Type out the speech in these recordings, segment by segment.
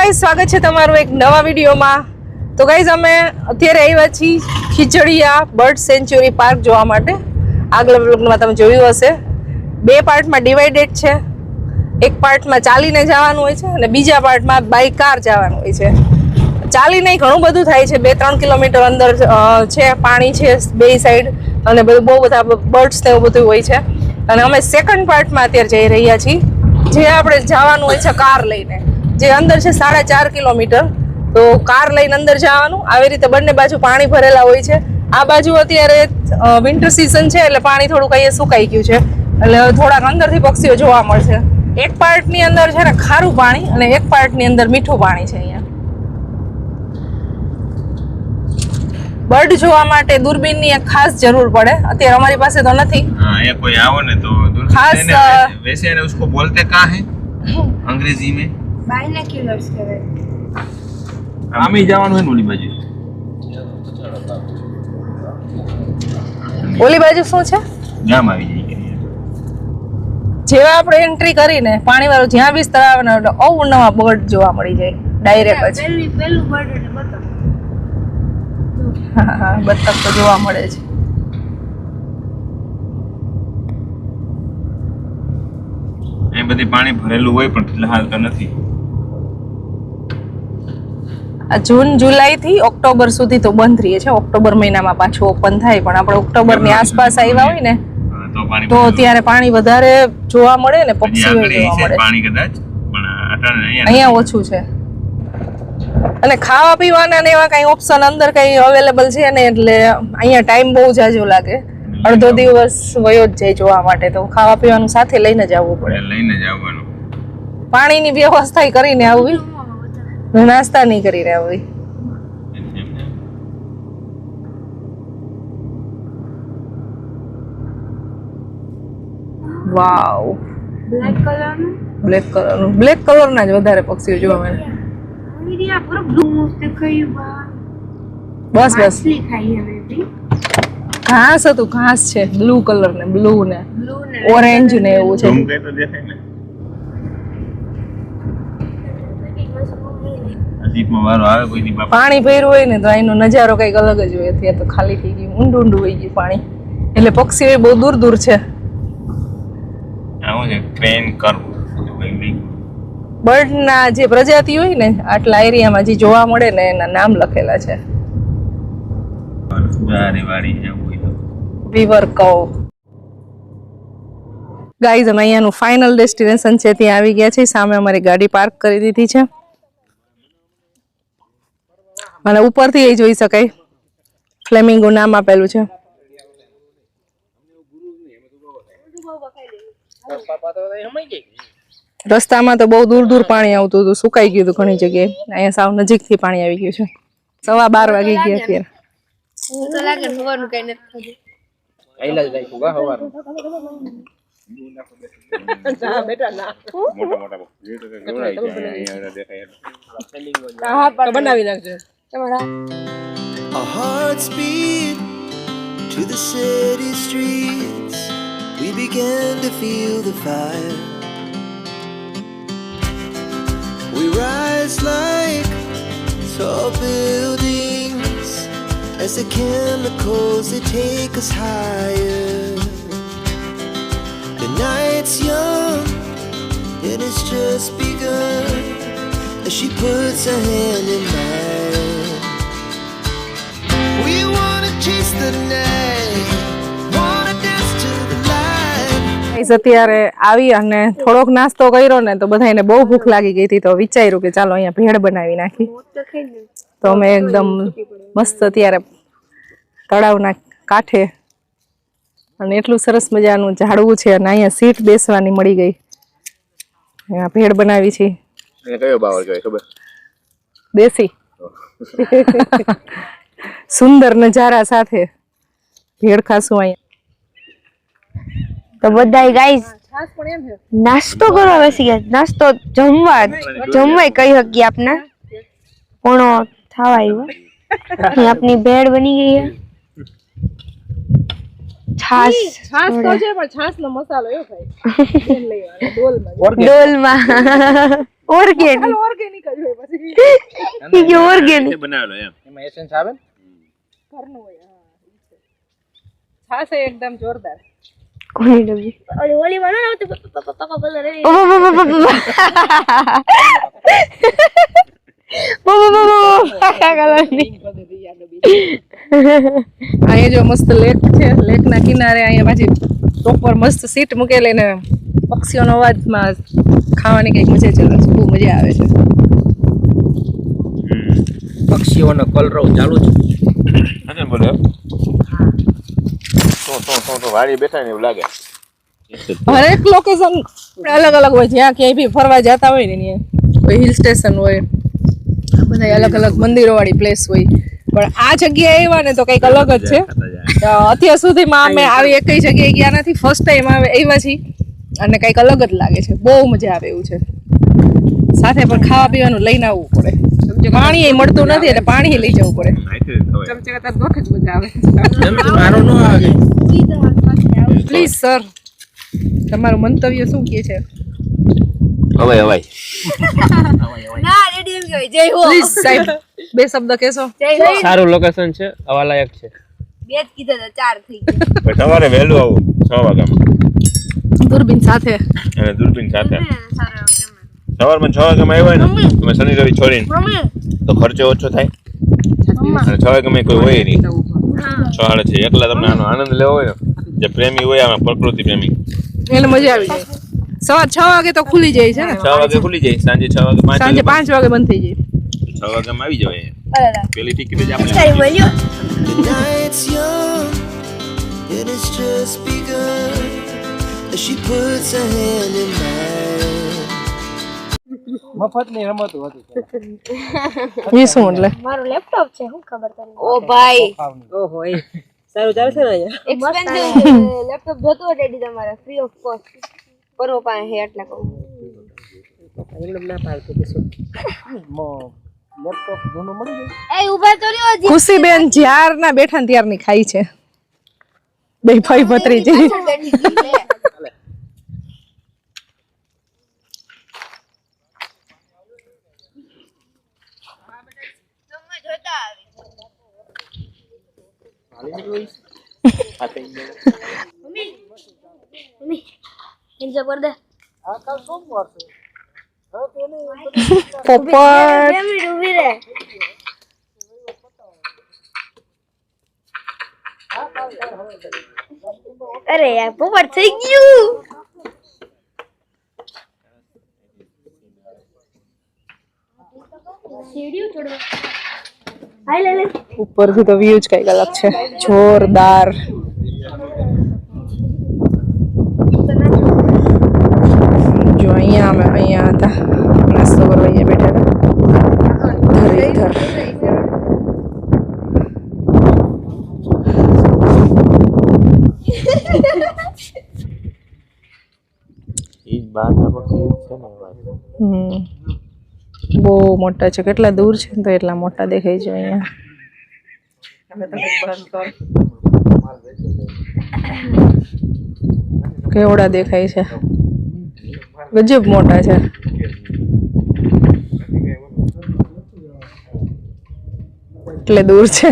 Guys સ્વાગત છે તમારું એક નવા વિડીયોમાં। તો ગાઈઝ અમે અત્યારે આવ્યા છીએ ખીજડીયા બર્ડ સેન્ચ્યુરી પાર્ક જોવા માટે। આગલા વ્લોગમાં તમે જોયું હશે, બે પાર્ટમાં ડિવાઇડેડ છે। એક પાર્ટમાં ચાલીને જવાનું હોય છે અને બીજા પાર્ટમાં બાય કાર જવાનું હોય છે। ચાલીને ઘણું બધું થાય છે, 2-3 કિલોમીટર અંદર છે, પાણી છે બે સાઈડ અને બધું બહુ બધા બર્ડ્સ ને એવું બધું હોય છે। અને અમે સેકન્ડ પાર્ટમાં અત્યારે જઈ રહ્યા છીએ, જે આપણે જવાનું હોય છે કાર લઈને, જે અંદર છે 4.5 કિલોમીટર। તો કાર લઈને અંદર જવાનું, આવી રીતે બંને બાજુ પાણી ભરેલા હોય છે। આ બાજુ અત્યારે વિન્ટર સીઝન છે એટલે પાણી થોડુંક અહીંયા સુકાઈ ગયું છે, એટલે થોડાક અંદરથી પક્ષીઓ જોવા મળશે। એક પાર્ટની અંદર છે ને ખારું પાણી અને એક પાર્ટની અંદર મીઠું પાણી છે। અહીંયા બર્ડ જોવા માટે દૂરબીનની એક ખાસ જરૂર પડે, અત્યારે અમારી પાસે તો નથી। हाँ, ये कोई आओ ने तो खास वैसे ने उसको बोलते कहाँ है अंग्रेजी में? बाइनोक्युलर्स कहे। आमी जवान है ओली बाजू। ઓલી બાજુ શું છે? ગામ આવી જાય કે જેવા આપણે એન્ટ્રી કરીને પાણીવાળું જ્યાં વિસ્તાર આવે ને એટલે અવનવા બર્ડ જોવા મળી જાય ડાયરેક્ટ જ। પેલું બર્ડ એટલે બતક। હા, બતક તો જોવા મળે છે। એ બધી પાણી ભરેલું હોય પણ ફિલહાલ તો નથી। આ જૂન જુલાઈ થી ઓક્ટોબર સુધી તો બંધ રહે છે, ઓક્ટોબર મહિનામાં પાછું ઓપન થાય, પણ આપણે ઓક્ટોબર ની આસપાસ આવ્યા હોય ને તો પાણી તો ત્યારે પાણી વધારે જોવા મળે ને પક્ષીઓ આગળ જોવા છે મળે। પાણી કદાચ પણ અટાણે અહીંયા ઓછું છે અને ખાવા પીવાના ને એવા કઈ ઓપ્શન અંદર કઈ અવેલેબલ છે ને, એટલે અહીંયા ટાઈમ બહુ જાજો લાગે, અડધો દિવસ વયો જ જાય જોવા માટે। તો ખાવા પીવાનું સાથે લઈને જ આવવું પડે, લઈને જ આવવાનું। પાણીની વ્યવસ્થા કરીને આવવી, નાસ્તા નહીં કરીને આવવી। વાવ, બ્લેક કલરનું બ્લેક કલરના જ વધારે પક્ષીઓ જોવા મળે। મીડિયા પૂરો બ્લુ મોસ્ટ કયું બા બસ બસ માછલી ખાઈ હવે બી ઘાસ હતું, ઘાસ છે બ્લુ કલર ને બ્લુ ને બ્લુ ને ઓરેન્જ ને એવું છે। ઝૂમ કરે તો દેખાય ને। અજીબમાં વારો આવે કોઈ ની બાપા પાણી ભર્યું હોય ને તો અહીંનો નજારો કઈક અલગ જ હોય। અત્યારે તો ખાલી થઈ ગયું, ઊંડું ઊંડું વહી ગયું પાણી, એટલે પક્ષીઓ બહુ દૂર દૂર છે। આવું છે ટ્રેન કર બર્ડના જે પ્રજાતિ હોય ને આટલા એરિયામાં જે જોવા મળે ને એના નામ લખેલા છે। વાડી જવું હોય તો રિવર કવ। ગાઈઝ અમે અહીંયાનું ફાઇનલ ડેસ્ટિનેશન છે ત્યાં આવી ગયા છે। સામે અમારી ગાડી પાર્ક કરી દીધી છે અને ઉપરથી એ જોઈ શકાય, ફ્લેમિંગો નામ આપેલું છે। રસ્તામાં તો બહુ દૂર દૂર પાણી આવતું હતું, સુકાઈ ગયું હતું ઘણી જગ્યાએ, અહીંયા સાવ નજીકથી પાણી આવી ગયું છે। 12:15 વાગી ગયા અત્યારે। હું તો લાગે સવારનું કઈ નથી ખાધું। આઈલા જ રાખ્યું કા સવારનું ના બેટા ના, મોટા મોટા પક્ષીઓ તો જોડાઈ જાય અહીંયા દેખાય હા બનાવી નાખજો તમારા Our hearts beat to the city streets. We began to feel the fire. We rise like tall buildings as the chemicals they take us higher. The night's young and it's just begun as she puts her hand in mine. We wanna chase the night, wanna dance to the light. અત્યારે આવી અને થોડોક નાસ્તો કર્યો ને તો બધાને બહુ ભૂખ લાગી ગઈ હતી, તો વિચાર્યું કે ચાલો અહીંયા ભેળ બનાવી નાખી। તો અમે એકદમ મસ્ત અત્યારે તળાવના કાંઠે અને એટલું સરસ મજાનું ઝાડવું છે અને અહીંયા સીટ બેસવાની મળી ગઈ, અહીંયા ભેળ બનાવી છે। કયો બાવળ કહેવાય ખબર? દેશી સુંદર નજારા સાથે ભેળ ખાશું અહીંયા। તો બધાય ગાઈસ નાસ્તો કરવા બેસી ગયા। નાસ્તો જમવા કહી શકીએ આપને, પોણો થવા આવ્યો। અહીં આપની ભેળ બની ગઈ है। છાસ તો છે પણ છાસનો મસાલો એવો થાય ડોલમાં ઓર્ગેનિક ઓર્ગેનિક જ હોય, પછી ये ઓર્ગેનિક બનાવેલો એમ એમાં એસેન્સ આવે ને ઘરનું હોય છાશ એકદમ જોરદાર કોની ડબ્બી ઓલી ઓલી વાળો ને તો પપ્પા બોલ રે અહીંયા જો મસ્ત લેક છે લેકના કિનારે અહીંયા પાછી પ્રોપર મસ્ત સીટ મૂકેલી ને પક્ષીઓનો અવાજમાં ખાવાની કઈક મજા છે બહુ મજા આવે છે પક્ષીઓનો કલરવ ચાલુ છે અને બોલો તો વાડી બેઠા ને એવું લાગે હરેક લોકેશન અલગ અલગ હોય જ્યાં ક્યાંય બી ફરવા જતા હોય ને કોઈ હિલ સ્ટેશન હોય બધા અલગ અલગ મંદિરો વાળી પ્લેસ હોય પણ આ જગ્યાએ આવ્યા ને તો કંઈક અલગ જ છે અત્યાર સુધીમાં અમે આવી એક જગ્યાએ ગયા નથી ફર્સ્ટ ટાઈમ આવ્યા છીએ અને કંઈક અલગ જ લાગે છે બહુ મજા આવે એવું છે સાથે પણ ખાવા પીવાનું લઈને આવવું પડે પાણી મળતું નથી એટલે પાણી લઈ જવું પડે ચમચે કરતા દોઢ જ મજા આવે મારો નો આવે પ્લીઝ સર તમારું મંતવ્ય શું કહે છે હવાય હવાય ના રેડી એમ કહેવાય જય હો પ્લીઝ સાહેબ બે શબ્દ કહેશો જય હો સારું લોકેશન છે હવાલાયક છે બે જ કીધા હતા 4 થઈ ગયા પણ સવારે વહેલું આવું 6 વાગ્યામાં દૂરબીન સાથે અને દૂરબીન સાથે સારો કેમ સવારમાં 6 વાગ્યામાં આવ્યા હોય ને તમે શનિ રવિ છોડીને મમ્મી તો ખર્ચો ઓછો થાય અને 6 વાગ્યામાં કોઈ હોય નહીં 6:30 એકલા તમને આનો આનંદ લેવો હોય ને જે પ્રેમી હોય આમાં પ્રકૃતિ પ્રેમી એને મજા આવી જાય સવાર 6 વાગે તો ખુલી જાય છે ને 6 વાગે ખુલી જાય સાંજે 6 વાગે 5 સાંજે 5 વાગે બંધ થઈ જાય 6 વાગ્યામાં આવી જવાય પેલી ટિકિટ જ આપણે કઈ બોલ્યો The night's young and it's just begun as she puts her hand in mine. મફત ની રમતો હતી એ શું એટલે મારું લેપટોપ છે હું ખબર તને ઓ ભાઈ ઓહો એ સારું ચાલે છે ને અહીંયા એક્સપેન્સિવ લેપટોપ જોતો હોય ડેડી તમારે ફ્રી ઓફ કોસ્ટ પરવો પાસે હે એટલા કહું એમને ના પાડતું કે શું લેપટોપ જૂનું મળી જાય એ ઉભા તો રહ્યો હજી ખુશીબેન જ્યારના બેઠા ને ત્યારની ખાઈ છે બે ભાઈ ભત્રીજી હિંજા પર દે આ કાલ સોમવાર છે હવે તો એને પોપટ ફેમિલી ઉભી રે અરે યાર પોપટ થઈ ગયું સીડીઓ ચડવા હાય લે લે ઉપરથી તો વ્યૂ જ કઈક અલગ છે જોરદાર જો અહીંયા અમે અહીંયા હતા નાસ્તો કરવા અહીંયા બેઠા હતા ધરીધર ઈ બહારના પક્ષી છે ને બહુ મોટા છે કેટલા દૂર છે તો એટલા મોટા દેખાય છે અહીંયા કેવડા દેખાય છે ગજબ મોટા છે એટલે દૂર છે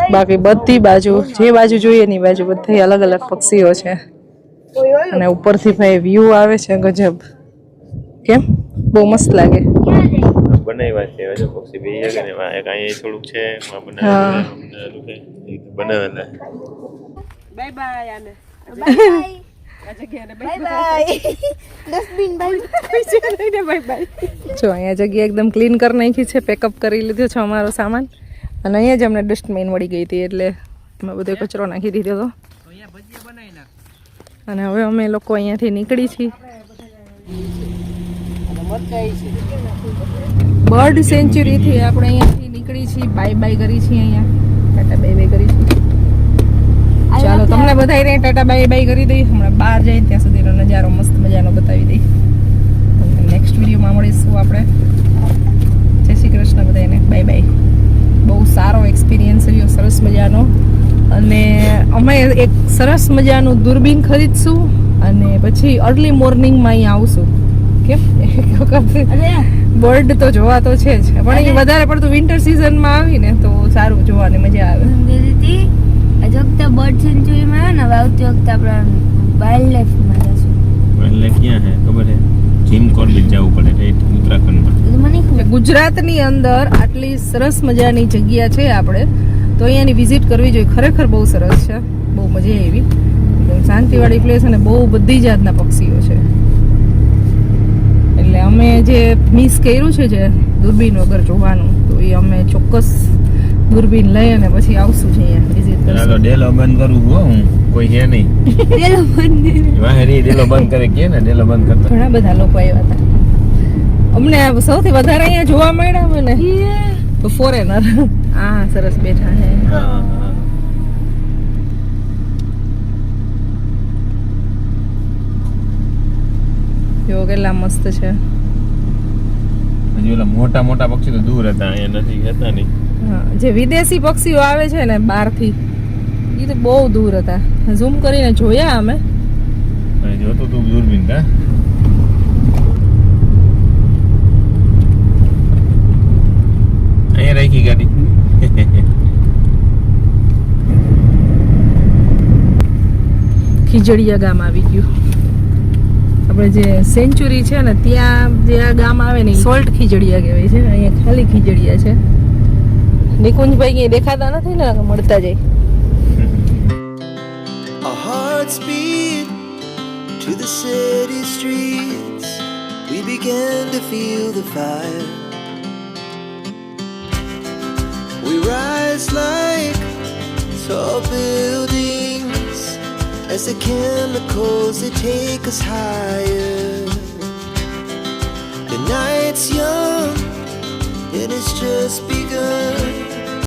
બાકી બધી બાજુ જે બાજુ જોઈએ ની બાજુ બધી અલગ અલગ પક્ષીઓ છે અને ઉપરથી ભાઈ વ્યૂ આવે છે ગજબ કેમ બહુ મસ્ત લાગે બનાવ્યા છે હજુ પક્ષી બે જગ્યા ને એક અહીંયા થોડુંક છે બનાવેલા બાય બાય આને જો અહીંયા જગ્યા એકદમ ક્લીન કરી નાખી છે પેકઅપ કરી લીધો છે અમારો સામાન અને અહીંયા જ અમને ડસ્ટબિન મળી ગઈ હતી એટલે અમે બધો કચરો નાખી દીધો હતો અને હવે અમે લોકો અહીંયાથી નીકળી છીએ બર્ડ સેન્ચ્યુરીથી આપણે અહીંયાથી નીકળી છીએ બાય બાય કરી છીએ અહીંયા ટાટા બાય બાય કરી છીએ ચાલો તમને બધાને ટાટા બાય બાય કરી દઈએ હમણાં બહાર જઈએ ત્યાં સુધીનો નજારો મસ્ત મજાનો બતાવી દઈએ નેક્સ્ટ વિડીયોમાં મળીશું આપણે જય શ્રી કૃષ્ણ બધાને બાય બાય બહુ સારો એક્સપિરિયન્સ રહ્યો સરસ મજાનો અને અમે એક સરસ મજાનું દૂરબીન ખરીદશું અને પછી અર્લી મોર્નિંગમાં અહીંયા આવશું. કેમ એક વખત બર્ડ તો જોવા તો છે જ, પણ એ વધારે પડતું વિન્ટર સિઝનમાં આવીને તો સારું જોવાની મજા આવે. દીદી આ વખતે બર્ડ સેન્ચુરીમાં આવે ને હવે આવતી વખતે આપણે વાઇલ્ડ લાઈફમાં જશું. એટલે ક્યાં હે ખબર હે? જીમ કોર્બેટ જવું પડે ઠેઠ ઉત્તરાખંડમાં. એ તો મને ખબર. ગુજરાતની અંદર આટલી સરસ મજાની જગ્યા છે આપણે તો અહીંયાની વિઝિટ કરવી જોઈએ. ખરેખર બહુ સરસ છે, બહુ મજા આવી, એકદમ શાંતિવાળી પ્લેસ અને બહુ બધી જાતના પક્ષીઓ છે. એટલે અમે જે મિસ કર્યું છે જે દૂરબીન વગર જોવાનું, તો એ અમે ચોક્કસ દૂરબીન લઈ અને પછી આવશું છે અહીંયા વિઝિટ ચાલો કરશું. ડેલો બંધ કરું હો, હું કોઈ હે નહીં. પેલો મંદિર વાહેરી ડેલો બંધ કરે કે ને ડેલો બંધ કરતા. ઘણા બધા લોકો આવ્યા હતા. અમને સૌથી વધારે અહીંયા જોવા મળ્યા અમે ને તો ફોરેનર. હા સરસ બેઠા છે. હા. જો કેટલા મસ્ત છે. હજી ઓલા મોટા મોટા પક્ષી તો દૂર હતા, અહીંયા નથી હતા નહીં. હા, જે વિદેશી પક્ષીઓ આવે છે ને બહારથી એ તો બહુ દૂર હતા. ઝૂમ કરીને જોયા અમે. અહીં જોતું તું દૂરબીન કા? અહીંયા રાખી ગાડી. ખીજડીયા ગામ આવી ગયું. આપણે જે સેન્ચુરી છે ને ત્યાં જે આ ગામ આવે ને સોલ્ટ ખીજડીયા કહેવાય છે. અહીંયા ખાલી ખીજડીયા છે. નિકુંજભાઈ ક્યાંય દેખાતા નથી ને, મળતા જાય. Our hearts beat to the city streets. We began to feel the fire. We rise like tall buildings as the chemicals they take us higher. The night's young and it's just begun.